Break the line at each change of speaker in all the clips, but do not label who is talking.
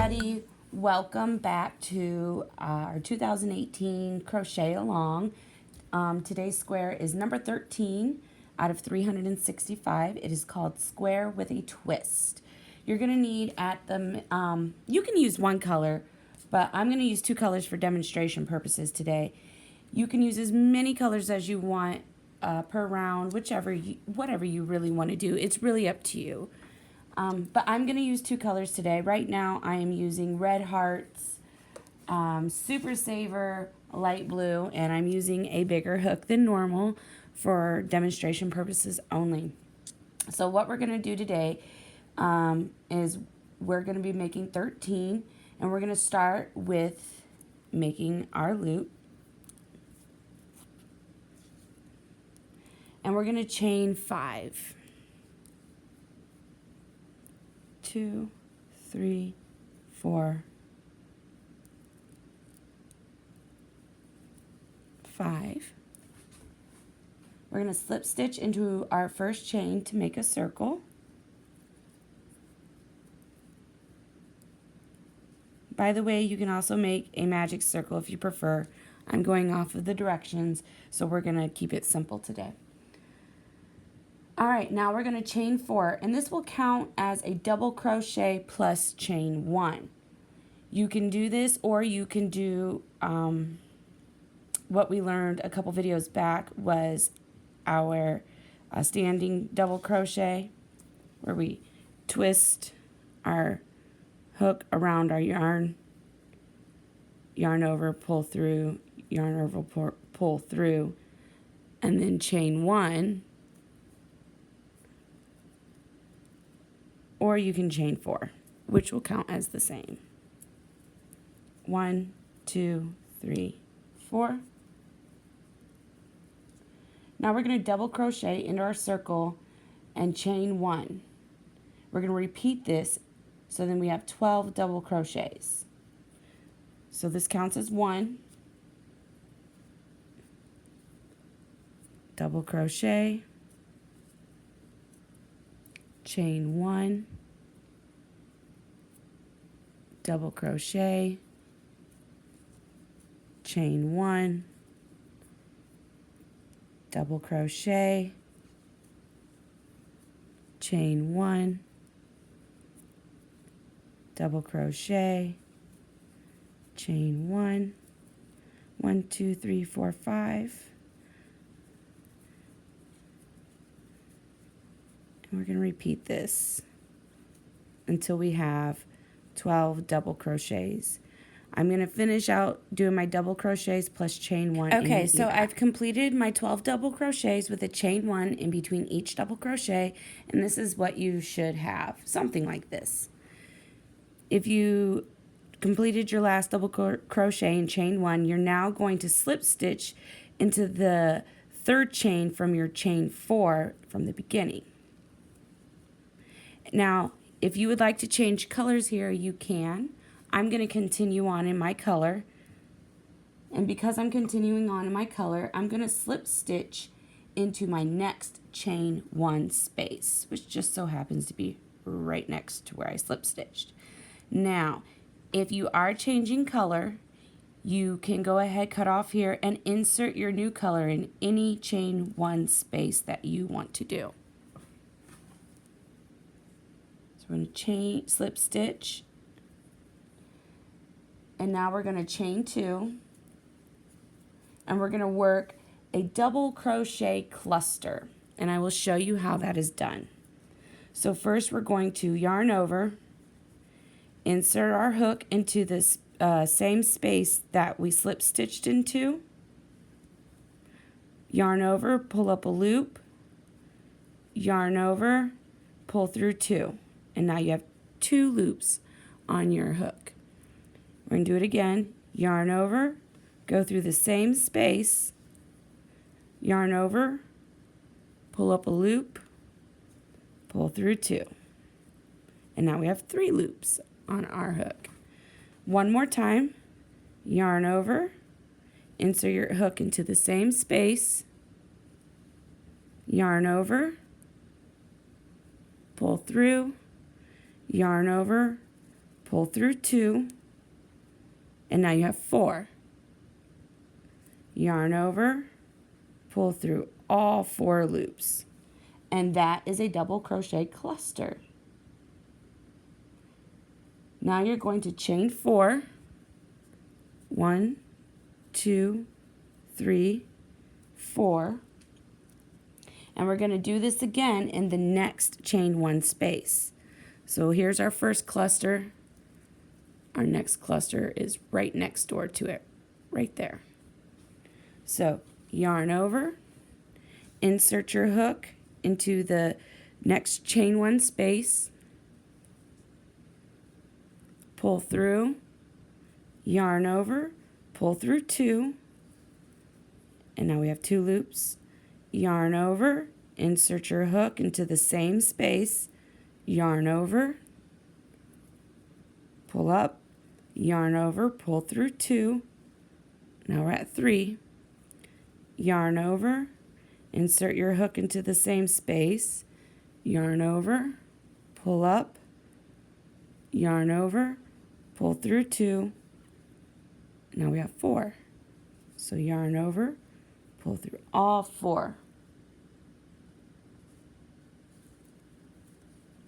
everybody, welcome back to our 2018 Crochet Along. Today's square is number 13 out of 365. It is called Square with a Twist. You're going to need you can use one color, but I'm going to use two colors for demonstration purposes today. You can use as many colors as you want per round, whatever you really want to do. It's really up to you. But I'm going to use two colors today. Right now I am using Red Hearts, Super Saver, Light Blue, and I'm using a bigger hook than normal for demonstration purposes only. So what we're going to do today is we're going to be making 13, and we're going to start with making our loop. And we're going to chain 5. 2, 3, 4, 5. We're going to slip stitch into our first chain to make a circle. By the way, you can also make a magic circle if you prefer. I'm going off of the directions, so we're going to keep it simple today. Alright, now we're going to chain 4, and this will count as a double crochet plus chain 1. You can do this, or you can do what we learned a couple videos back was our standing double crochet, where we twist our hook around our yarn over, pull through, yarn over, pull through, and then chain 1. Or you can chain 4, which will count as the same. 1, 2, 3, 4. Now we're going to double crochet into our circle and chain 1. We're going to repeat this, so then we have 12 double crochets. So this counts as 1. Double crochet. Chain 1, double crochet, chain 1, double crochet, chain 1, double crochet, chain 1, 1, 2, 3, 4, 5. We're going to repeat this until we have 12 double crochets. I'm going to finish out doing my double crochets plus chain 1. Okay, so I've completed my 12 double crochets with a chain 1 in between each double crochet, and this is what you should have, something like this. If you completed your last double crochet in chain 1, you're now going to slip stitch into the third chain from your chain 4 from the beginning. Now, if you would like to change colors here, you can. I'm going to continue on in my color. And because I'm continuing on in my color, I'm going to slip stitch into my next chain 1 space, which just so happens to be right next to where I slip stitched. Now, if you are changing color, you can go ahead, cut off here, and insert your new color in any chain 1 space that you want to do. So we're going to slip stitch, and now we're going to chain 2, and we're going to work a double crochet cluster, and I will show you how that is done. So first we're going to yarn over, insert our hook into this same space that we slip stitched into, yarn over, pull up a loop, yarn over, pull through 2. And now you have 2 loops on your hook. We're going to do it again. Yarn over, go through the same space, yarn over, pull up a loop, pull through 2. And now we have 3 loops on our hook. One more time. Yarn over, insert your hook into the same space, yarn over, pull through, yarn over, pull through 2, and now you have 4. Yarn over, pull through all 4 loops, and that is a double crochet cluster. Now you're going to chain 4. 1, 2, 3, 4. And we're going to do this again in the next chain 1 space. So here's our first cluster. Our next cluster is right next door to it, right there. So yarn over, insert your hook into the next chain 1 space, pull through, yarn over, pull through 2, and now we have 2 loops. Yarn over, insert your hook into the same space, yarn over, pull up, yarn over, pull through 2, now we're at 3, yarn over, insert your hook into the same space, yarn over, pull up, yarn over, pull through 2, now we have 4. So yarn over, pull through all 4.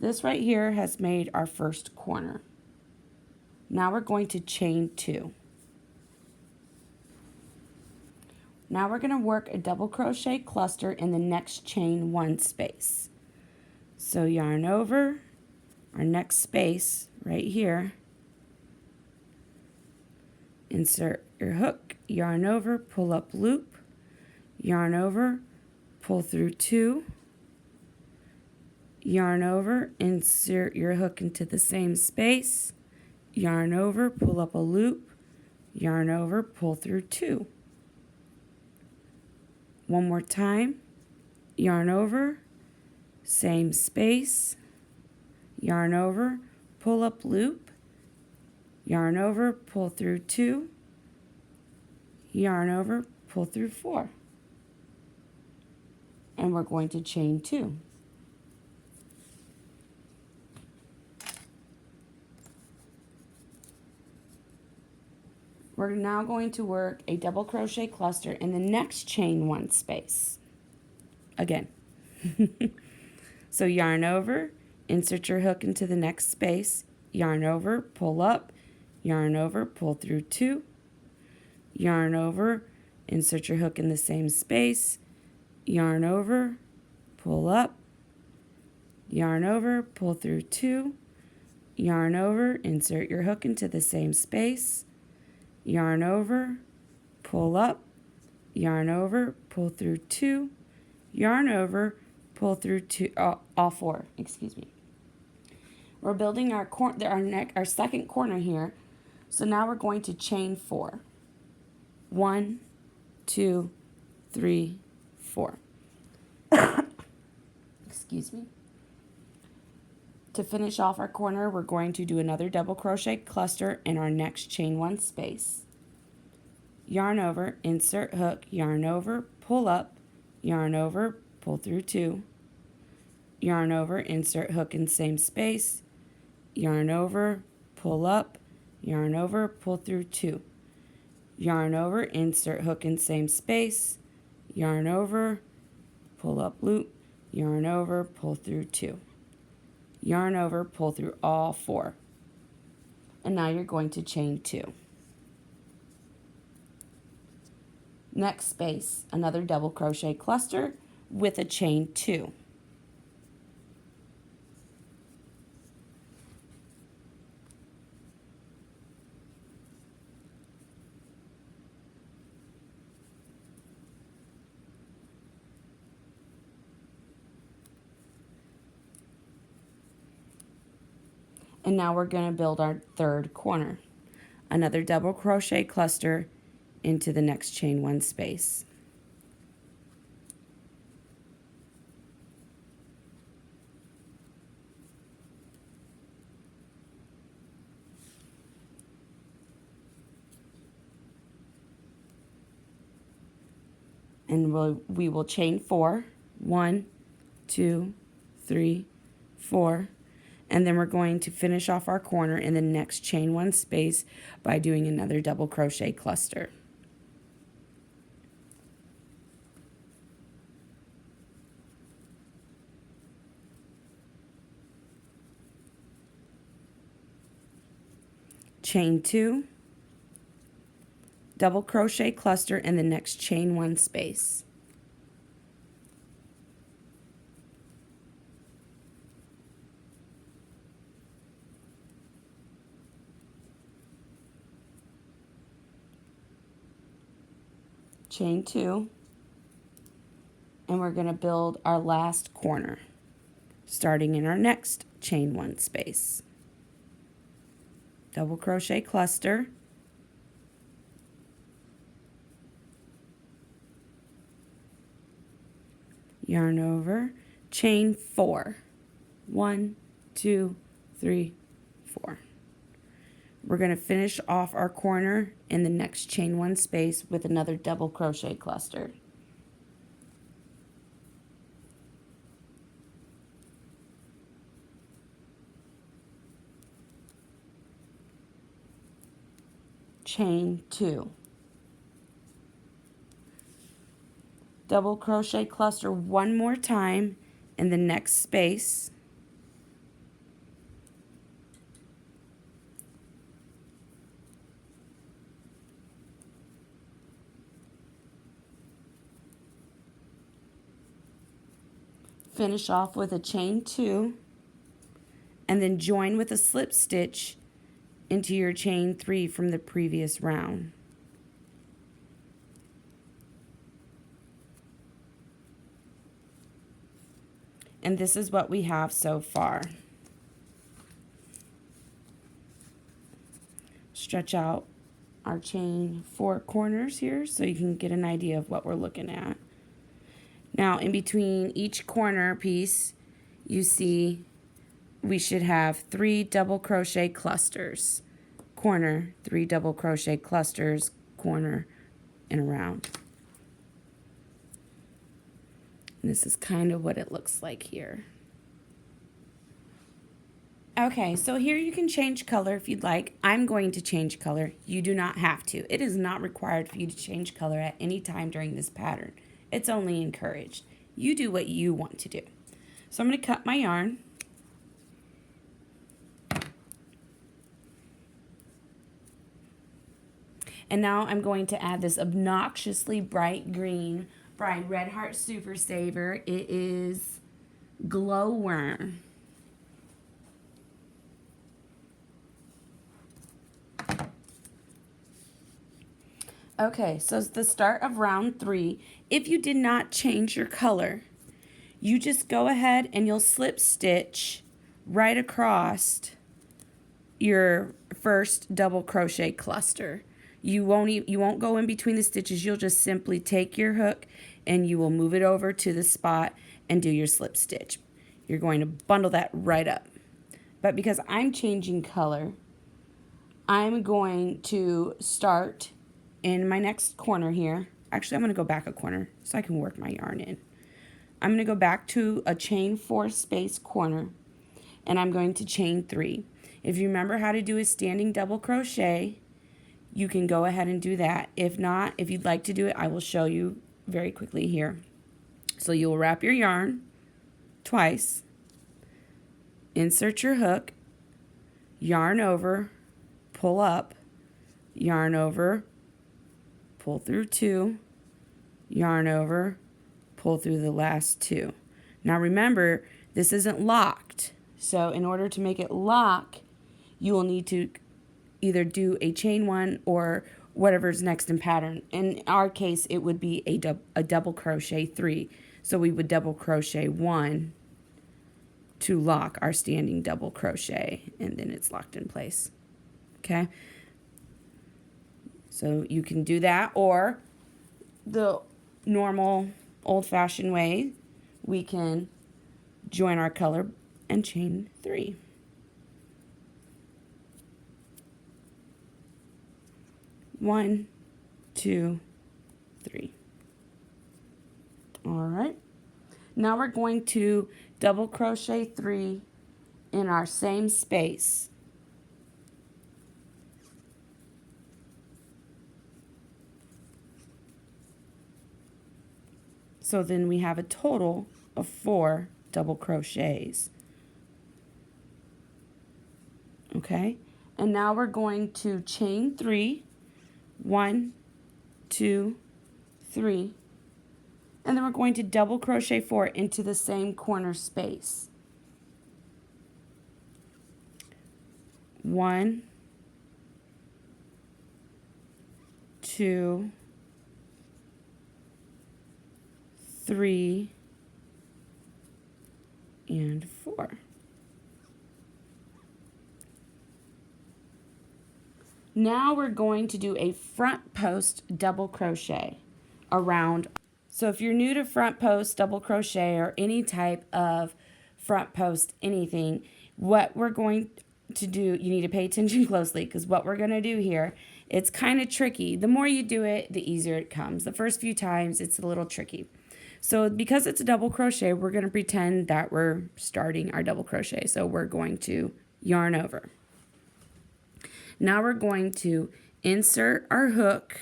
This right here has made our first corner. Now we're going to chain 2. Now we're going to work a double crochet cluster in the next chain 1 space. So yarn over, our next space right here, insert your hook, yarn over, pull up loop, yarn over, pull through 2, yarn over, insert your hook into the same space, yarn over, pull up a loop, yarn over, pull through 2. One more time, yarn over, same space, yarn over, pull up loop, yarn over, pull through 2, yarn over, pull through 4. And we're going to chain 2. We're now going to work a double crochet cluster in the next chain 1 space. Again. So yarn over, insert your hook into the next space, yarn over, pull up, yarn over, pull through 2, yarn over, insert your hook in the same space, yarn over, pull up, yarn over, pull through 2, yarn over, insert your hook into the same space, yarn over, pull up, yarn over, pull through 2, yarn over, pull through 2, all 4, excuse me. We're building our second corner here, so now we're going to chain 4. 1, 2, 3, 4. Excuse me. To finish off our corner, we're going to do another double crochet cluster in our next chain 1 space. Yarn over, insert hook, yarn over, pull up, yarn over, pull through 2, yarn over, insert hook in same space, yarn over, pull up, yarn over, pull through 2, yarn over, insert hook in same space, yarn over, pull up loop, yarn over, pull through 2. Yarn over, pull through all 4. And now you're going to chain 2. Next space, another double crochet cluster with a chain 2. And now we're going to build our third corner. Another double crochet cluster into the next chain 1 space. And we will chain 4. 1, 2, 3, 4. And then we're going to finish off our corner in the next chain 1 space by doing another double crochet cluster. Chain 2, double crochet cluster in the next chain 1 space. Chain 2, and we're going to build our last corner starting in our next chain 1 space. Double crochet cluster, yarn over, chain 4. 1, 2, 3, 4. We're going to finish off our corner in the next chain 1 space with another double crochet cluster. Chain 2. Double crochet cluster one more time in the next space. Finish off with a chain 2 and then join with a slip stitch into your chain 3 from the previous round. And this is what we have so far. Stretch out our chain 4 corners here so you can get an idea of what we're looking at. Now in between each corner piece you see we should have 3 double crochet clusters. Corner, 3 double crochet clusters, corner, and around. And this is kind of what it looks like here. Okay, so here you can change color if you'd like. I'm going to change color. You do not have to. It is not required for you to change color at any time during this pattern. It's only encouraged. You do what you want to do. So I'm going to cut my yarn. And now I'm going to add this obnoxiously bright green Bride Red Heart Super Saver. It is Glowworm. Okay, so it's the start of round 3. If you did not change your color, you just go ahead and you'll slip stitch right across your first double crochet cluster. You won't go in between the stitches. You'll just simply take your hook and you will move it over to the spot and do your slip stitch. You're going to bundle that right up. But because I'm changing color, I'm going to start in my next corner here. Actually, I'm going to go back a corner so I can work my yarn in. I'm going to go back to a chain 4 space corner and I'm going to chain 3. If you remember how to do a standing double crochet, you can go ahead and do that. If not, if you'd like to do it, I will show you very quickly here. So you'll wrap your yarn twice, insert your hook, yarn over, pull up, yarn over, pull through 2, yarn over, pull through the last 2. Now remember, this isn't locked. So in order to make it lock, you will need to either do a chain 1 or whatever's next in pattern. In our case, it would be a double crochet 3. So we would double crochet 1 to lock our standing double crochet, and then it's locked in place. Okay? So you can do that, or the normal old-fashioned way, we can join our color and chain 3. One, 2, 3. All right. Now we're going to double crochet 3 in our same space. So then we have a total of 4 double crochets. Okay, and now we're going to chain 3, 1, 2, 3, and then we're going to double crochet 4 into the same corner space. 1, 2, 3, and 4. Now we're going to do a front post double crochet around. So if you're new to front post double crochet or any type of front post anything, what we're going to do, you need to pay attention closely, because what we're going to do here, it's kind of tricky. The more you do it, the easier it comes. The first few times it's a little tricky. So because it's a double crochet, we're going to pretend that we're starting our double crochet. So we're going to yarn over. Now we're going to insert our hook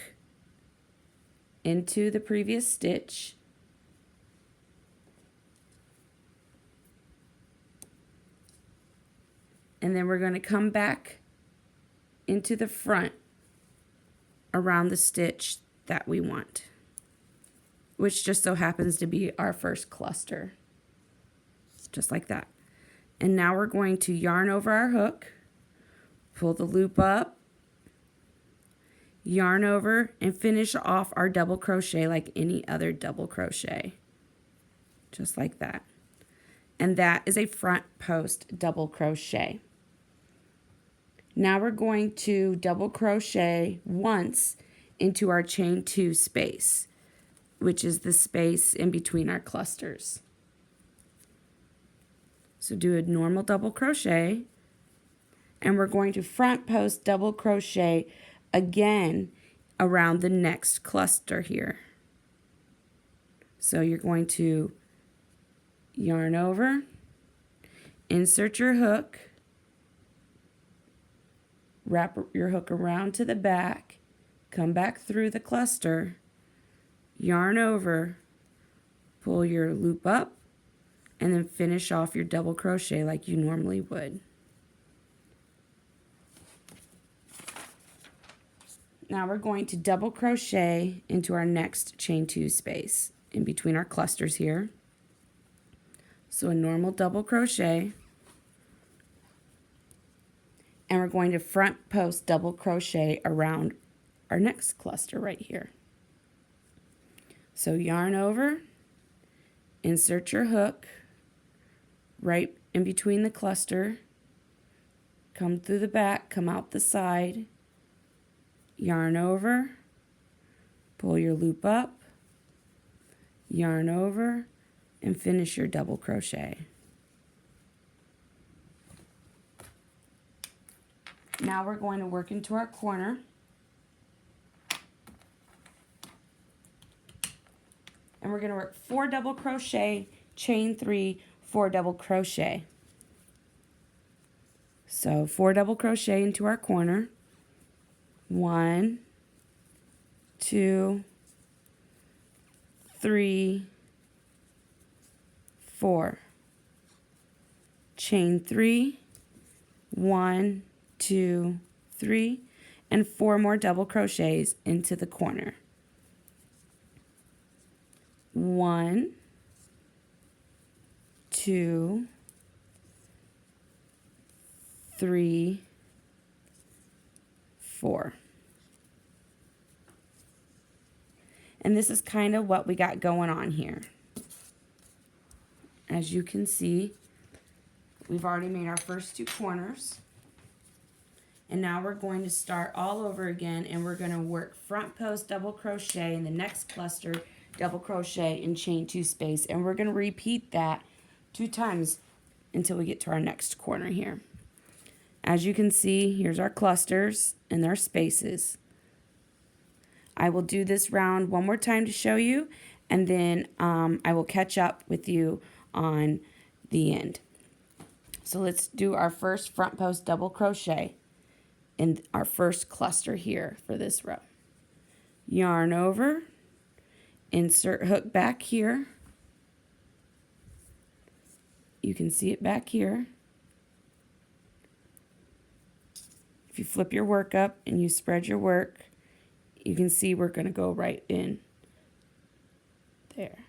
into the previous stitch. And then we're going to come back into the front around the stitch that we want, which just so happens to be our first cluster. Just like that. And now we're going to yarn over our hook, pull the loop up, yarn over, and finish off our double crochet like any other double crochet. Just like that. And that is a front post double crochet. Now we're going to double crochet once into our chain 2 space, which is the space in between our clusters. So do a normal double crochet, and we're going to front post double crochet again around the next cluster here. So you're going to yarn over, insert your hook, wrap your hook around to the back, come back through the cluster, yarn over, pull your loop up, and then finish off your double crochet like you normally would. Now we're going to double crochet into our next chain 2 space in between our clusters here. So a normal double crochet, and we're going to front post double crochet around our next cluster right here. So yarn over, insert your hook right in between the cluster, come through the back, come out the side, yarn over, pull your loop up, yarn over, and finish your double crochet. Now we're going to work into our corner. And we're going to work 4 double crochet, chain 3, 4 double crochet. So 4 double crochet into our corner. 1, 2, 3, 4. Chain 3, 1, 2, 3, and 4 more double crochets into the corner. 1, 2, 3, 4. And this is kind of what we got going on here. As you can see, we've already made our first 2 corners. And now we're going to start all over again, and we're going to work front post double crochet in the next cluster, double crochet and chain 2 space, and we're going to repeat that 2 times until we get to our next corner here. As you can see, here's our clusters and their spaces. I will do this round one more time to show you, and then I will catch up with you on the end. So let's do our first front post double crochet in our first cluster here for this row. Yarn over, insert hook back here. You can see it back here. If you flip your work up and you spread your work, you can see we're going to go right in there.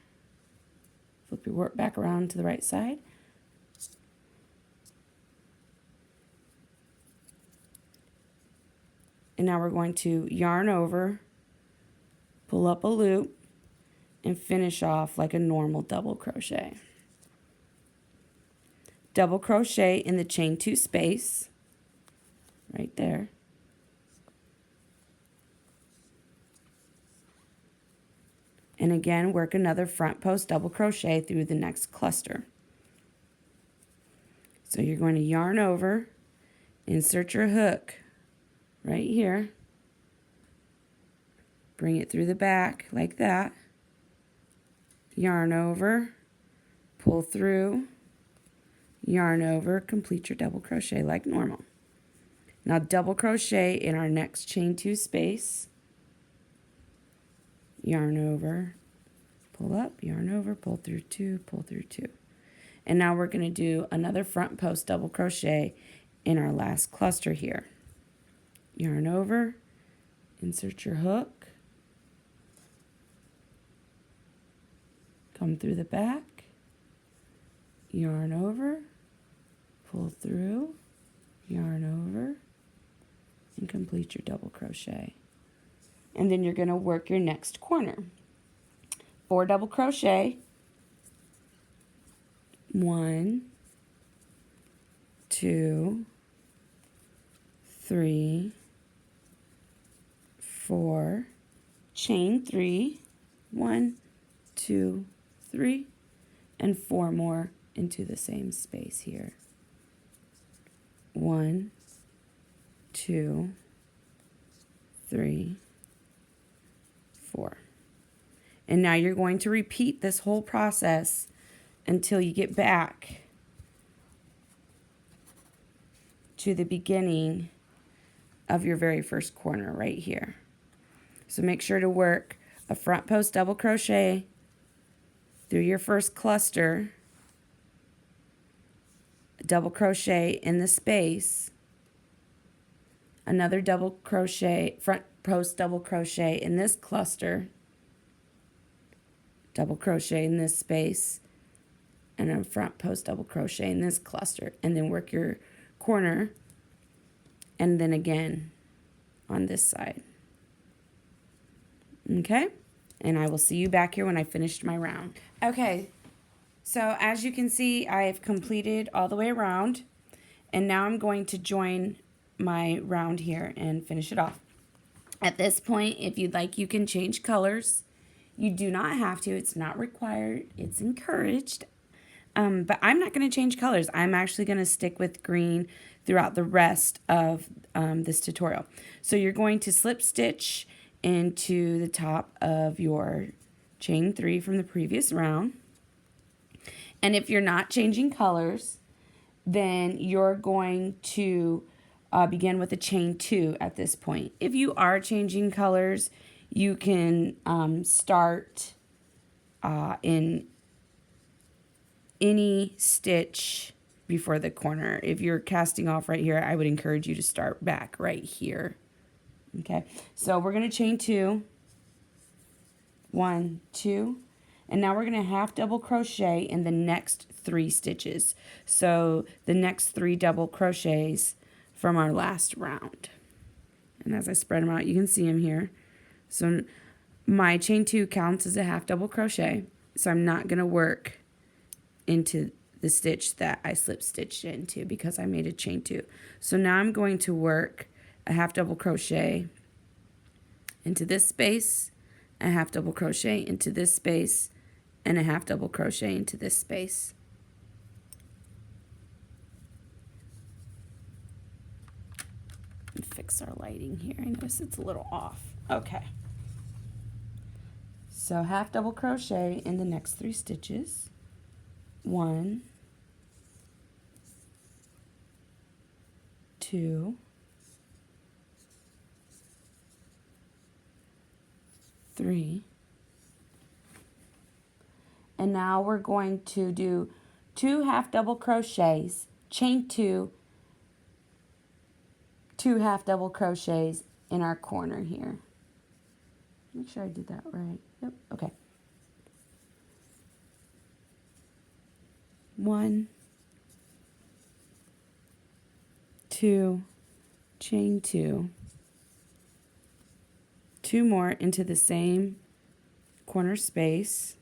Flip your work back around to the right side. And now we're going to yarn over, pull up a loop, and finish off like a normal double crochet. Double crochet in the chain 2 space, right there. And again, work another front post double crochet through the next cluster. So you're going to yarn over, insert your hook right here, bring it through the back like that, yarn over, pull through, yarn over, complete your double crochet like normal. Now double crochet in our next chain 2 space, yarn over, pull up, yarn over, pull through 2, pull through 2. And now we're going to do another front post double crochet in our last cluster here. Yarn over, insert your hook, come through the back, yarn over, pull through, yarn over, and complete your double crochet. And then you're going to work your next corner. 4 double crochet, 1, 2, 3, 4, chain 3, 1, 2, 3, and 4 more into the same space here. 1, 2, 3, 4. And now you're going to repeat this whole process until you get back to the beginning of your very first corner right here. So make sure to work a front post double crochet through your first cluster, a double crochet in the space, another double crochet, front post double crochet in this cluster, double crochet in this space, and a front post double crochet in this cluster, and then work your corner, and then again on this side. Okay, and I will see you back here when I finished my round. Okay, so as you can see, I've completed all the way around, and now I'm going to join my round here and finish it off. At this point, if you'd like, you can change colors. You do not have to. It's not required. It's encouraged. But I'm not going to change colors. I'm actually going to stick with green throughout the rest of this tutorial. So you're going to slip stitch into the top of your chain 3 from the previous round. And if you're not changing colors, then you're going to begin with a chain 2 at this point. If you are changing colors, you can start in any stitch before the corner. If you're casting off right here, I would encourage you to start back right here. Okay, so we're going to chain 2, 1, 2, and now we're going to half double crochet in the next 3 stitches. So the next 3 double crochets from our last round. And as I spread them out, you can see them here. So my chain 2 counts as a half double crochet, so I'm not going to work into the stitch that I slip stitched into because I made a chain 2. So now I'm going to work a half double crochet into this space, a half double crochet into this space, and a half double crochet into this space. And fix our lighting here. I notice it's a little off. Okay. So half double crochet in the next 3 stitches. 1, 2, 3, and now we're going to do 2 half double crochets, chain 2, 2 half double crochets in our corner here. Make sure I did that right. Yep, okay. 1, 2, chain 2, 2 more into the same corner space,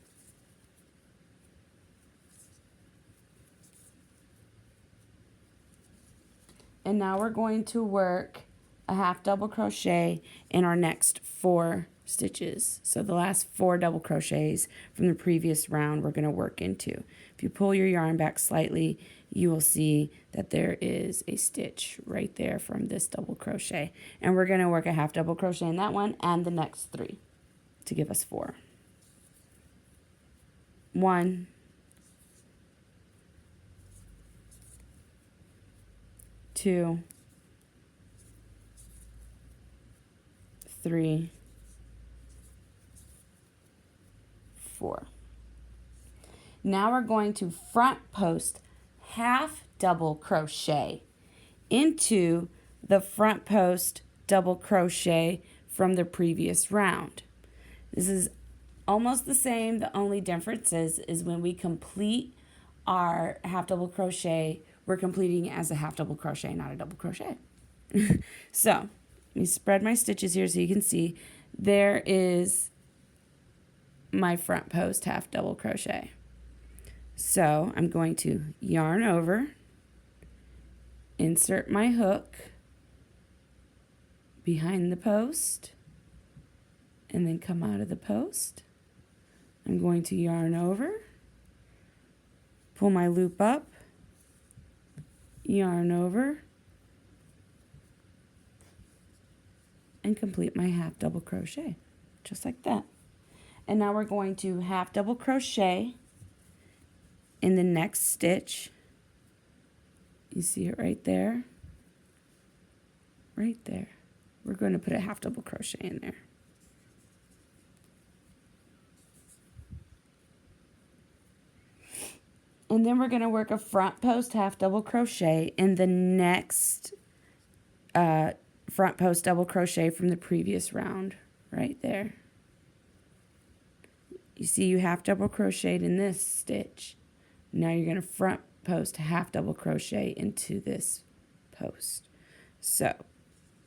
and now we're going to work a half double crochet in our next 4 stitches. So the last 4 double crochets from the previous round we're going to work into. If you pull your yarn back slightly, you will see that there is a stitch right there from this double crochet, and we're going to work a half double crochet in that one and the next 3 to give us 4. 1, 2, 3, 4. Now we're going to front post half double crochet into the front post double crochet from the previous round. This is almost the same. The only difference is when we complete our half double crochet, we're completing as a half double crochet, not a double crochet. So let me spread my stitches here so you can see. There is my front post half double crochet. So I'm going to yarn over, insert my hook behind the post, and then come out of the post. I'm going to yarn over, pull my loop up, yarn over, and complete my half double crochet, just like that. And now we're going to half double crochet in the next stitch. You see it right there? Right there. We're going to put a half double crochet in there. And then we're going to work a front post half double crochet in the next front post double crochet from the previous round, right there. You see you half double crocheted in this stitch. Now you're going to front post half double crochet into this post. So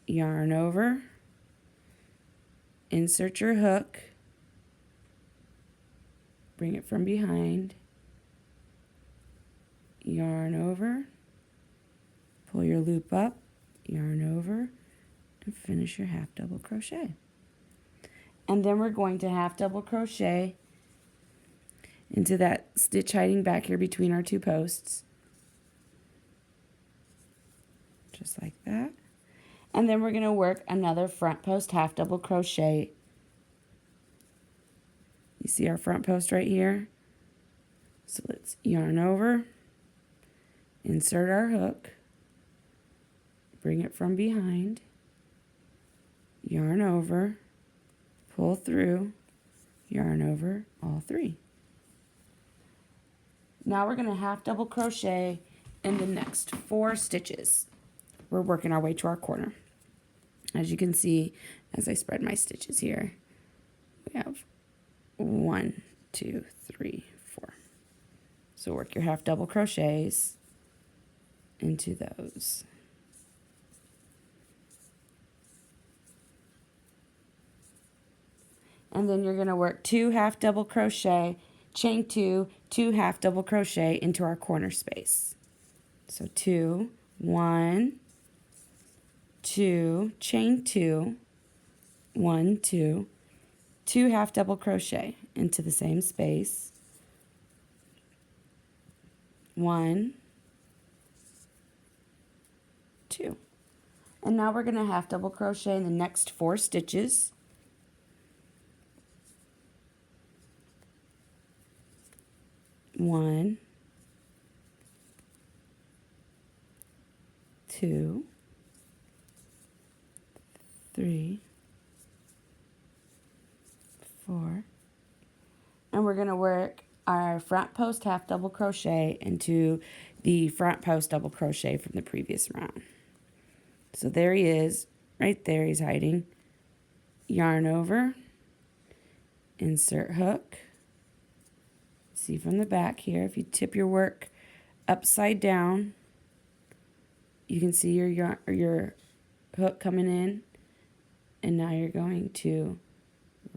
yarn over, insert your hook, bring it from behind, yarn over, pull your loop up, yarn over, and finish your half double crochet. And then we're going to half double crochet into that stitch hiding back here between our 2 posts, just like that. And then we're going to work another front post half double crochet. You see our front post right here? So let's yarn over, insert our hook, bring it from behind, yarn over, pull through, yarn over all 3. Now we're going to half double crochet in the next 4 stitches. We're working our way to our corner. As you can see, as I spread my stitches here, we have 1, 2, 3, 4. So work your half double crochets into those. And then you're going to work 2 half double crochet, chain 2, 2 half double crochet into our corner space. So 2, 1, 2, chain 2, 1, 2, 2 half double crochet into the same space, 1, 2. And now we're going to half double crochet in the next 4 stitches. 1, 2, 3, 4, and we're going to work our front post half double crochet into the front post double crochet from the previous round. So there he is, right there he's hiding. Yarn over, insert hook. See from the back here, if you tip your work upside down, you can see your hook coming in, and now you're going to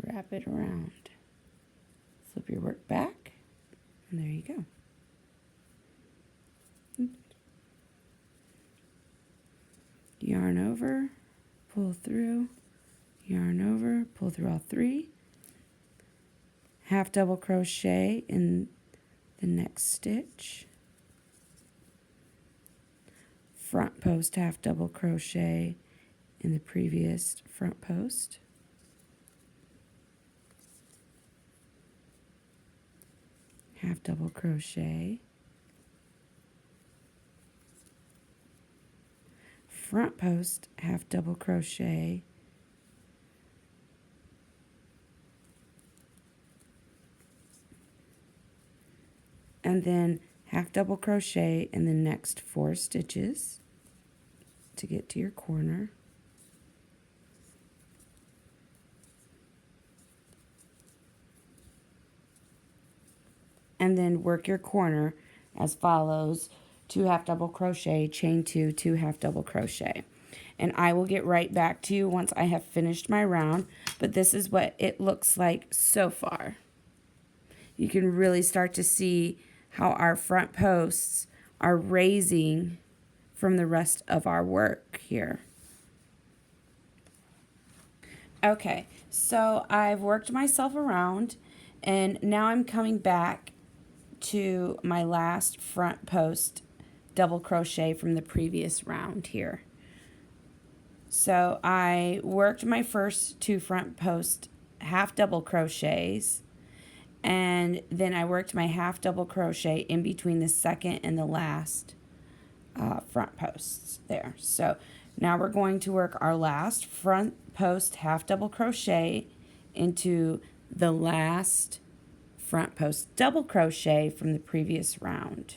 wrap it around. Flip your work back, and there you go. Yarn over, pull through, yarn over, pull through all 3, half double crochet in the next stitch, front post half double crochet in the previous front post, half double crochet, front post half double crochet, and then half double crochet in the next 4 stitches to get to your corner. And then work your corner as follows: 2 half double crochet, chain 2, 2 half double crochet. And I will get right back to you once I have finished my round, but this is what it looks like so far. You can really start to see how our front posts are raising from the rest of our work here. Okay, so I've worked myself around, and now I'm coming back to my last front post double crochet from the previous round here. So I worked my first 2 front post half double crochets, and then I worked my half double crochet in between the second and the last front posts there. So now we're going to work our last front post half double crochet into the last front post double crochet from the previous round.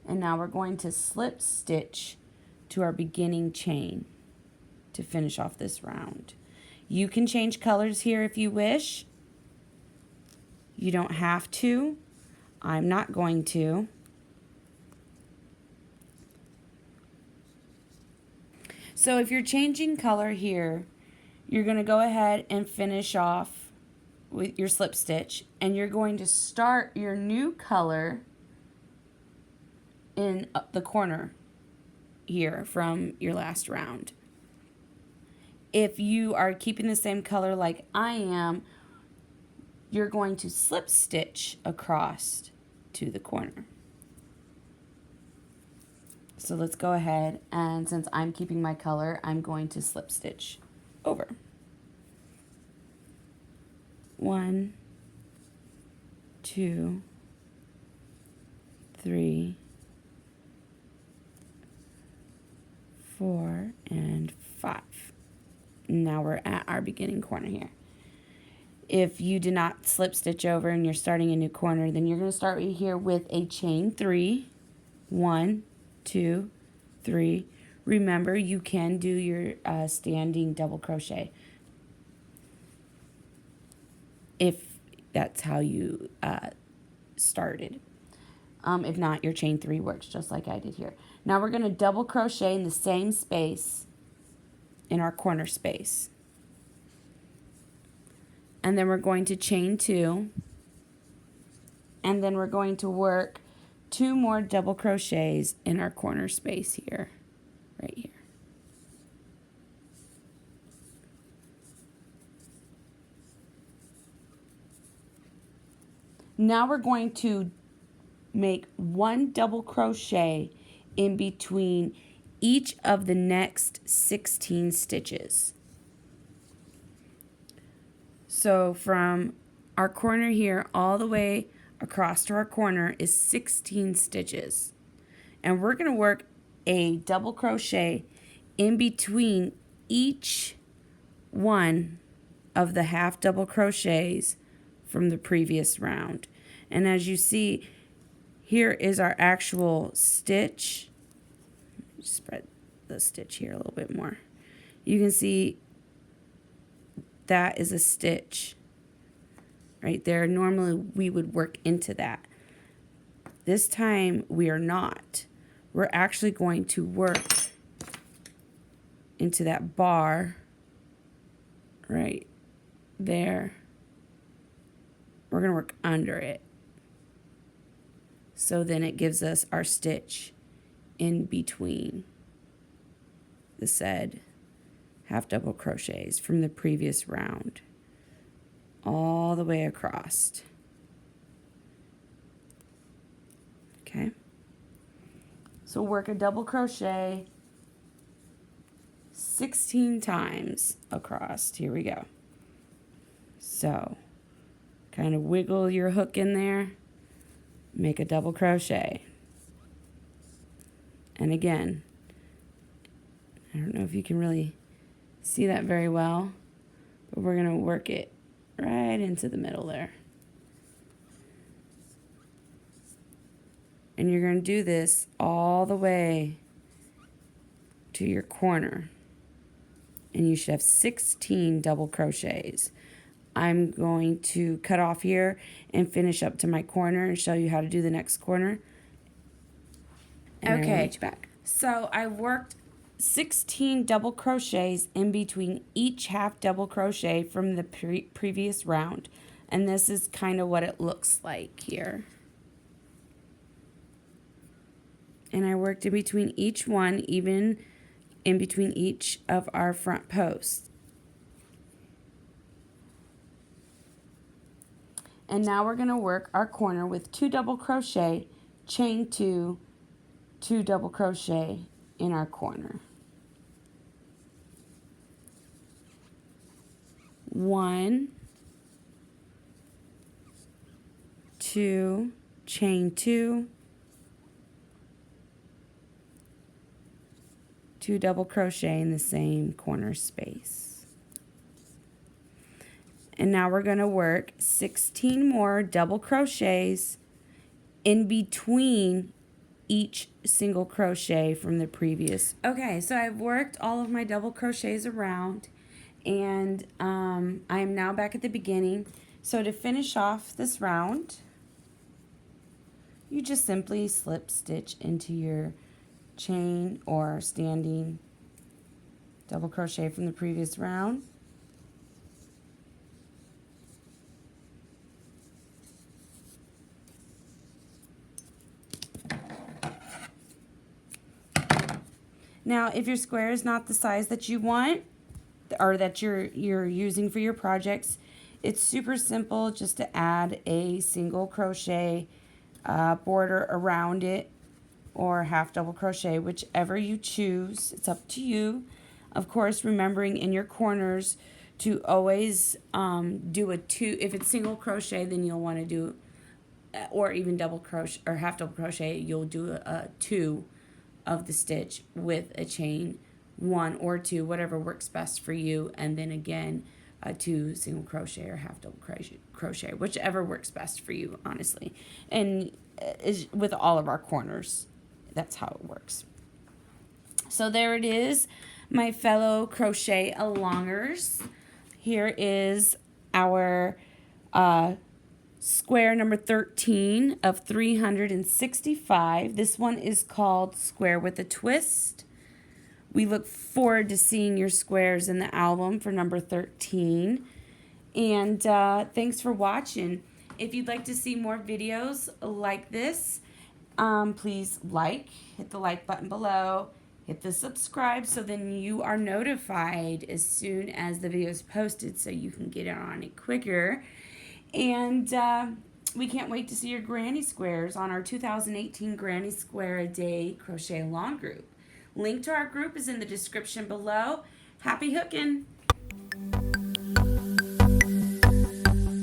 And now we're going to slip stitch to our beginning chain to finish off this round. You can change colors here if you wish. You don't have to. I'm not going to. So if you're changing color here, you're going to go ahead and finish off with your slip stitch, and you're going to start your new color in the corner here from your last round. If you are keeping the same color like I am, you're going to slip stitch across to the corner. So let's go ahead, and since I'm keeping my color, I'm going to slip stitch over. 1, 2, 3, 4, and 5. Now we're at our beginning corner here. If you did not slip stitch over and you're starting a new corner, then you're going to start right here with a chain 3. 1, 2, 3. Remember, you can do your standing double crochet if that's how you started. If not, your chain 3 works just like I did here. Now we're going to double crochet in the same space in our corner space. And then we're going to chain 2. And then we're going to work 2 more double crochets in our corner space here, right here. Now we're going to make 1 double crochet in between each of the next 16 stitches. So from our corner here all the way across to our corner is 16 stitches. And we're going to work a double crochet in between each one of the half double crochets from the previous round. And as you see, here is our actual stitch. Spread the stitch here a little bit more. You can see that is a stitch right there. Normally we would work into that. This time we are not. We're actually going to work into that bar right there. We're going to work under it. So then it gives us our stitch in between the said half double crochets from the previous round all the way across. Okay, so work a double crochet 16 times across. Here we go. So kind of wiggle your hook in there, make a double crochet. And again, I don't know if you can really see that very well, but we're going to work it right into the middle there. And you're going to do this all the way to your corner. And you should have 16 double crochets. I'm going to cut off here and finish up to my corner and show you how to do the next corner. And okay, reach back. So I worked 16 double crochets in between each half double crochet from the previous round. And this is kind of what it looks like here. And I worked in between each one, even in between each of our front posts. And now we're going to work our corner with 2 double crochet, chain 2, 2 double crochet in our corner. 1, 2, chain 2, 2 double crochet in the same corner space. And now we're going to work 16 more double crochets in between each single crochet from the previous. Okay, so I've worked all of my double crochets around, and I am now back at the beginning. So to finish off this round, you just simply slip stitch into your chain or standing double crochet from the previous round. Now, if your square is not the size that you want or that you're using for your projects, it's super simple just to add a single crochet border around it or half double crochet, whichever you choose. It's up to you. Of course, remembering in your corners to always do a 2. If it's single crochet, then you'll want to do, or even double crochet or half double crochet, you'll do a 2 of the stitch with a chain 1 or 2, whatever works best for you, and then again a 2 single crochet or half double crochet, whichever works best for you, honestly. And is with all of our corners, that's how it works. So there it is, my fellow crochet alongers. Here is our square number 13 of 365. This one is called Square with a Twist. We look forward to seeing your squares in the album for number 13. And thanks for watching. If you'd like to see more videos like this, please hit the like button below, hit the subscribe so then you are notified as soon as the video is posted so you can get on it quicker. And we can't wait to see your granny squares on our 2018 Granny Square a Day Crochet Along group. Link to our group is in the description below. Happy hooking!